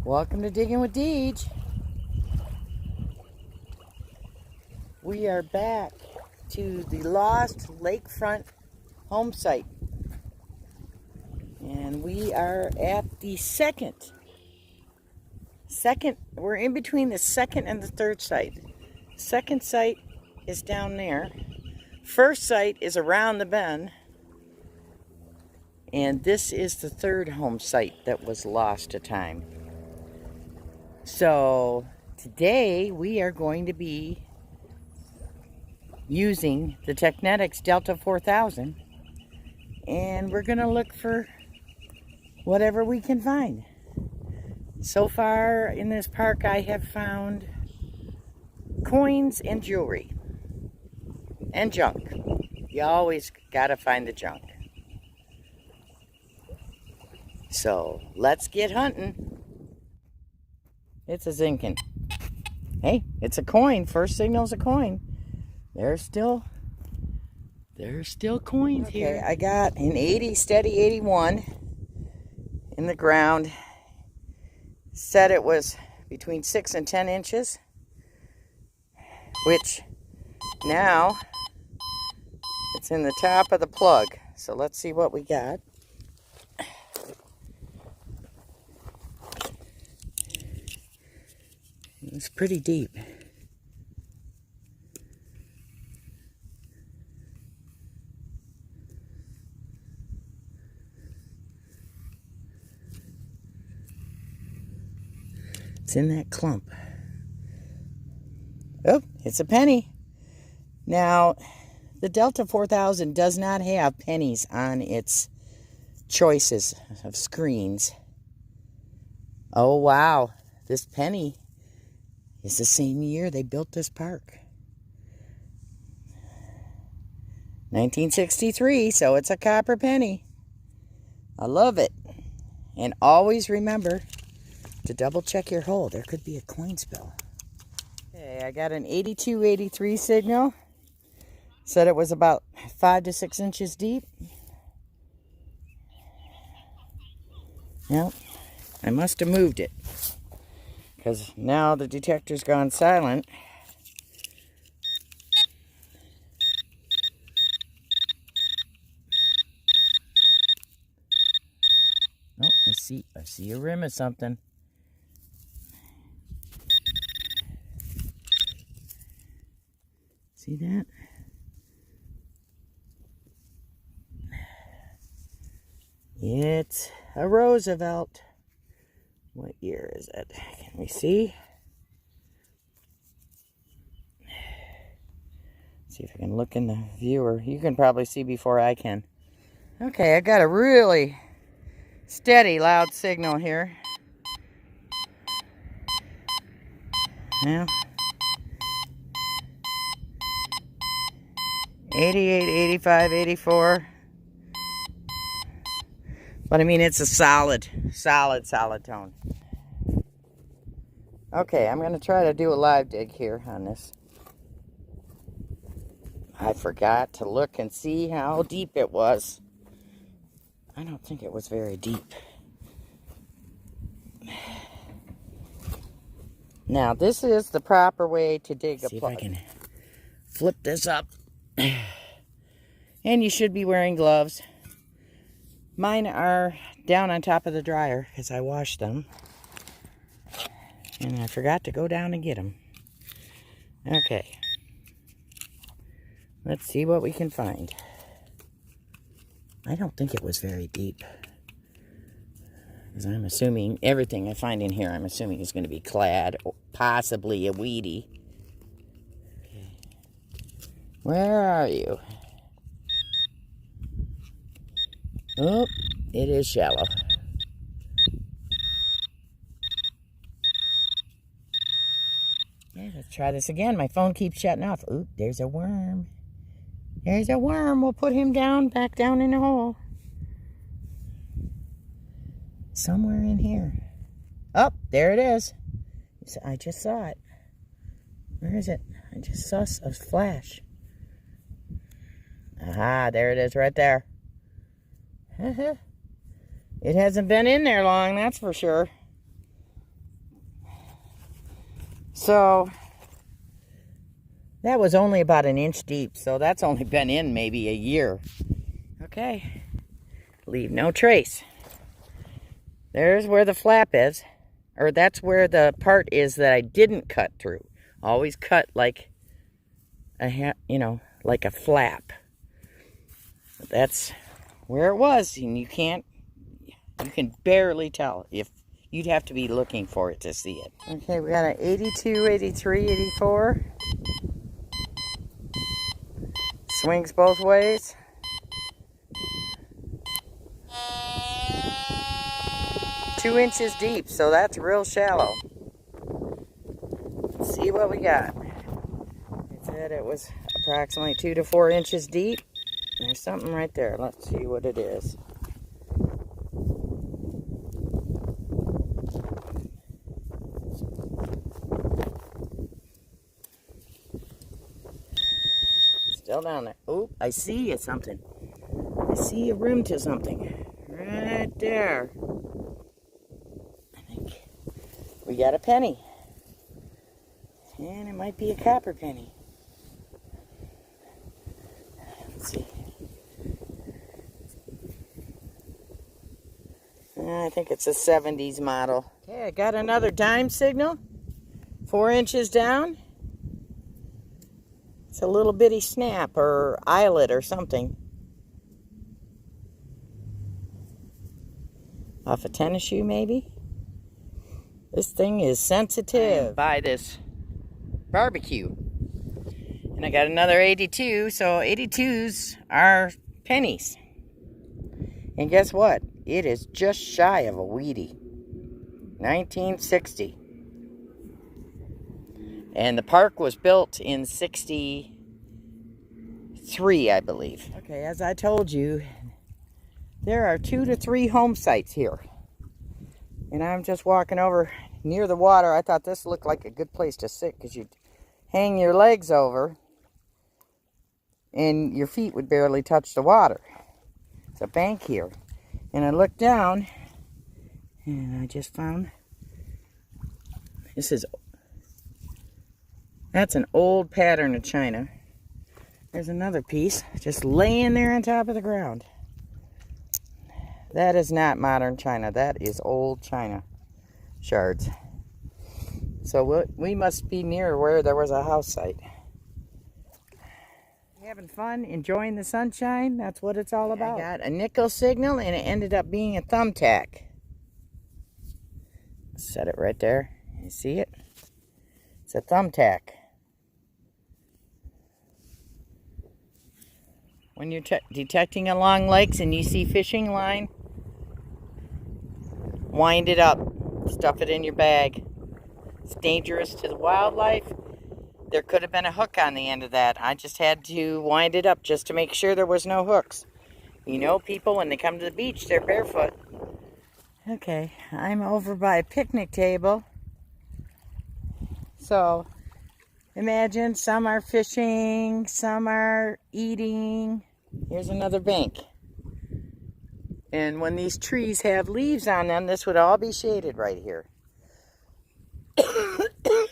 Welcome to Diggin With Deej. We are back to the lost Lakefront home site. And we are at the second, we're in between the second and the third site. Second site is down there. First site is around the bend. And this is the third home site that was lost to time. So today we are going to be using the Teknetics Delta 4000, and we're going to look for whatever we can find. So far in this park I have found coins and jewelry and junk. You always gotta find the junk. So let's get hunting. It's a zinkin. Hey, it's a coin. First signal's a coin. There's still coins here. I got an 80 steady 81 in the ground. Said it was between 6 and 10 inches, which now it's in the top of the plug. So let's see what we got. It's pretty deep. It's in that clump. Oh, it's a penny. Now, the Delta 4000 does not have pennies on its choices of screens. Oh, wow. This penny is the same year they built this park. 1963, so it's a copper penny. I love it. And always remember to double check your hole. There could be a coin spill. Okay, I got an 82, 83 signal. Said it was about 5 to 6 inches deep. Well, I must have moved it, because now the detector's gone silent. Oh, I see a rim of something. See that? It's a Roosevelt. What year is it? Can we see? See if I can look in the viewer. You can probably see before I can. Okay, I got a really steady, loud signal here. Now, 88, 85, 84. But I mean, it's a solid tone. Okay, I'm going to try to do a live dig here on this. I forgot to look and see how deep it was. I don't think it was very deep. Now, this is the proper way to dig a plug. See if I can flip this up. And you should be wearing gloves. Mine are down on top of the dryer because I washed them. And I forgot to go down and get them. Okay. Let's see what we can find. I don't think it was very deep, because I'm assuming everything I find in here, I'm assuming is going to be clad, or possibly a weedy. Okay. Where are you? Oh, it is shallow. Yeah, let's try this again. My phone keeps shutting off. Oop, there's a worm. There's a worm. We'll put him down, back down in the hole. Somewhere in here. Oh, there it is. I just saw it. Where is it? I just saw a flash. Aha, there it is right there. It hasn't been in there long, that's for sure. So that was only about an inch deep, so that's only been in maybe a year. Okay, leave no trace. There's where the flap is, or that's where the part is that I didn't cut through. Always cut like a, like a flap. That's where it was, and you can barely tell. If you'd have to be looking for it to see it. Okay, we got an 82, 83, 84. Swings both ways. Two inches deep, so that's real shallow. Let's see what we got. It said it was approximately 2 to 4 inches deep. There's something right there. Let's see what it is. Still down there. Oh, I see something. I see a rim to something. Right there. I think we got a penny. And it might be a copper penny. Let's see. I think it's a 70s model. Okay, I got another dime signal. 4 inches down. It's a little bitty snap or eyelet or something. Off a tennis shoe, maybe? This thing is sensitive. By this barbecue. And I got another 82, so 82s are pennies. And guess what? It is just shy of a weedy. 1960. And the park was built in 63, I believe. Okay, as I told you, there are 2 to 3 home sites here. And I'm just walking over near the water. I thought this looked like a good place to sit because you'd hang your legs over and your feet would barely touch the water. It's a bank here. And I looked down and I just found that's an old pattern of china. There's another piece just laying there on top of the ground. That is not modern china. That is old china shards. So we must be near where there was a house site. Having fun, enjoying the sunshine. That's what it's all about. I got a nickel signal and it ended up being a thumbtack. Set it right there. You see it? It's a thumbtack. When you're detecting along lakes and you see fishing line, wind it up. Stuff it in your bag. It's dangerous to the wildlife. There could have been a hook on the end of that. I just had to wind it up just to make sure there was no hooks. You know, people, when they come to the beach, they're barefoot. Okay, I'm over by a picnic table. So, imagine some are fishing, some are eating. Here's another bank. And when these trees have leaves on them, this would all be shaded right here.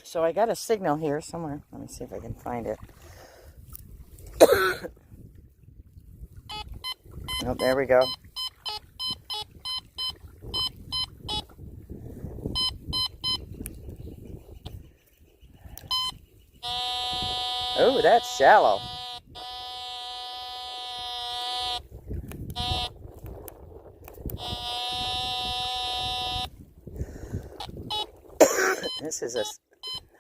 So I got a signal here somewhere. Let me see if I can find it. Oh, there we go. Oh, that's shallow. This is a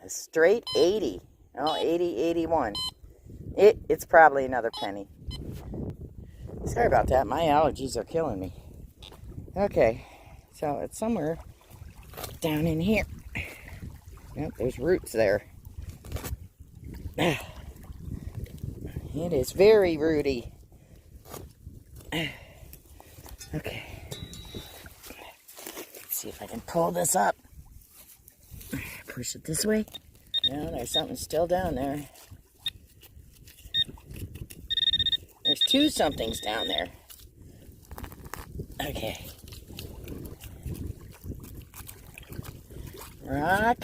straight 80. Oh, 80, 81. It's probably another penny. Sorry about that. My allergies are killing me. Okay, so it's somewhere down in here. Yep, there's roots there. It is very rooty. Okay. Let's see if I can pull this up. Push it this way. No, there's something still down there. There's 2 somethings down there. Okay. Rock.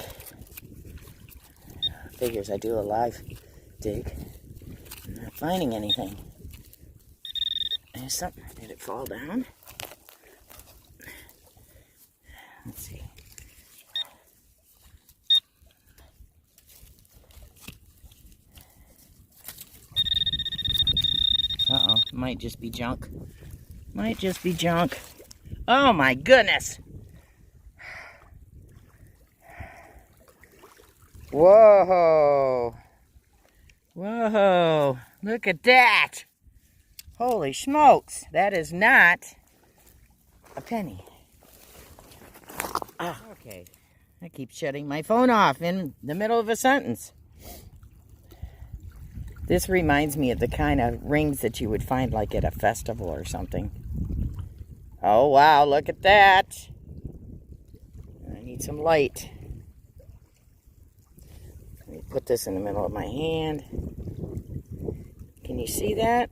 Figures I do a live dig. I'm not finding anything. There's something. Did it fall down? Let's see. Uh-oh. Might just be junk. Might just be junk. Oh my goodness! Whoa! Whoa! Look at that! Holy smokes! That is not a penny. Ah, okay. I keep shutting my phone off in the middle of a sentence. This reminds me of the kind of rings that you would find like at a festival or something. Oh wow, look at that! I need some light. Let me put this in the middle of my hand. Can you see that?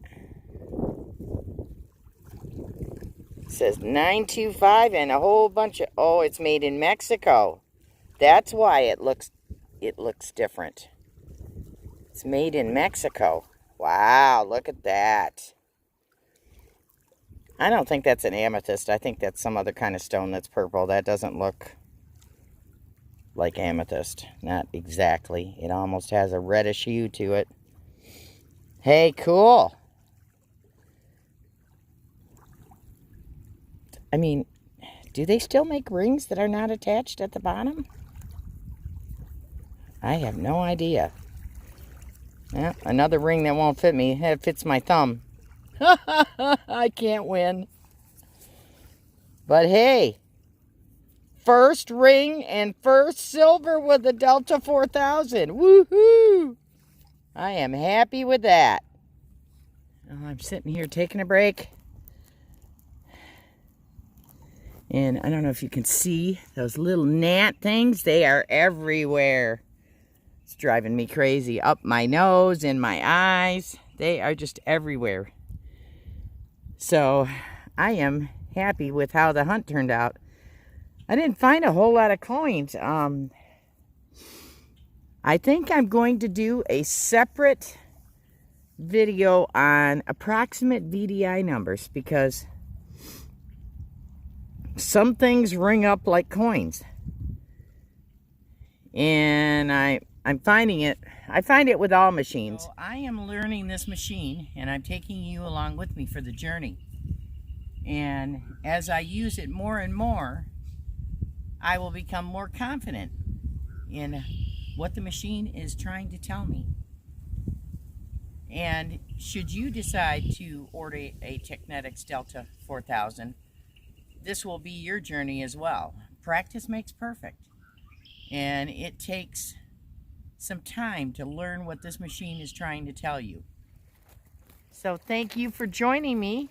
It says 925 and a whole bunch of... Oh, it's made in Mexico. That's why it looks different. It's made in Mexico. Wow, look at that. I don't think that's an amethyst. I think that's some other kind of stone that's purple. That doesn't look like amethyst. Not exactly. It almost has a reddish hue to it. Hey, cool. I mean, do they still make rings that are not attached at the bottom? I have no idea. Yeah, another ring that won't fit me. It fits my thumb. I can't win. But hey, first ring and first silver with the Delta 4000. Woohoo! I am happy with that. Oh, I'm sitting here taking a break. And I don't know if you can see those little gnat things. They are everywhere. It's driving me crazy. Up my nose, in my eyes. They are just everywhere. So I am happy with how the hunt turned out. I didn't find a whole lot of coins. I think I'm going to do a separate video on approximate VDI numbers because some things ring up like coins. And I'm finding it. I find it with all machines. So I am learning this machine and I'm taking you along with me for the journey. And as I use it more and more, I will become more confident in what the machine is trying to tell me. And should you decide to order a Teknetics Delta 4000, this will be your journey as well. Practice makes perfect. And it takes some time to learn what this machine is trying to tell you. So thank you for joining me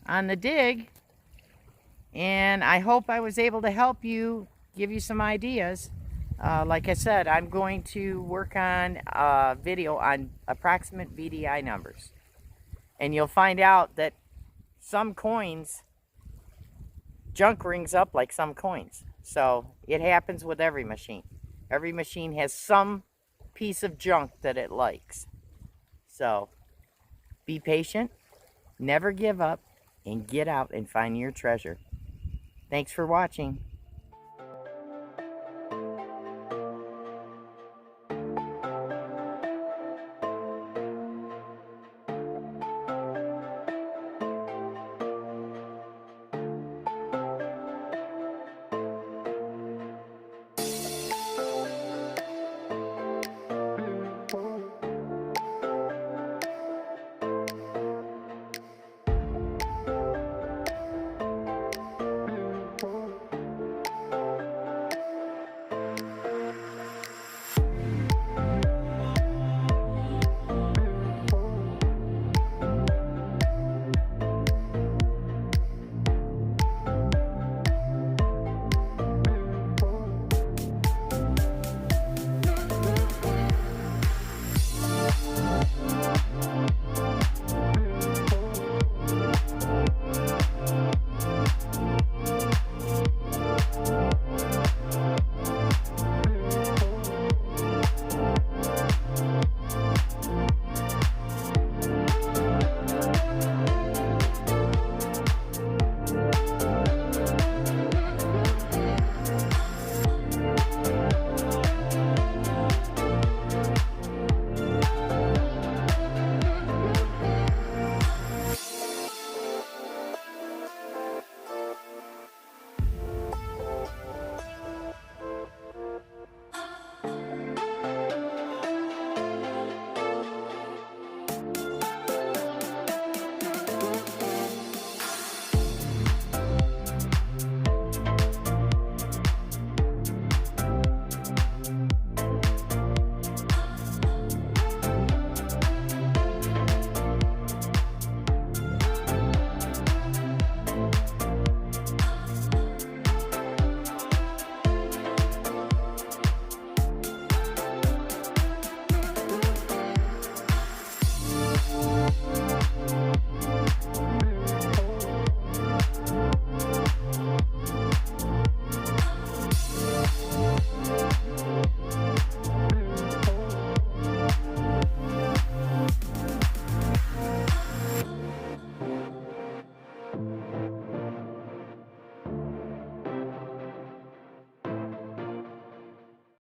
on the dig. And I hope I was able to help you, give you some ideas. Like I said, I'm going to work on a video on approximate VDI numbers. And you'll find out that some coins, junk rings up like some coins. So it happens with every machine. Every machine has some piece of junk that it likes. So be patient, never give up, and get out and find your treasure. Thanks for watching.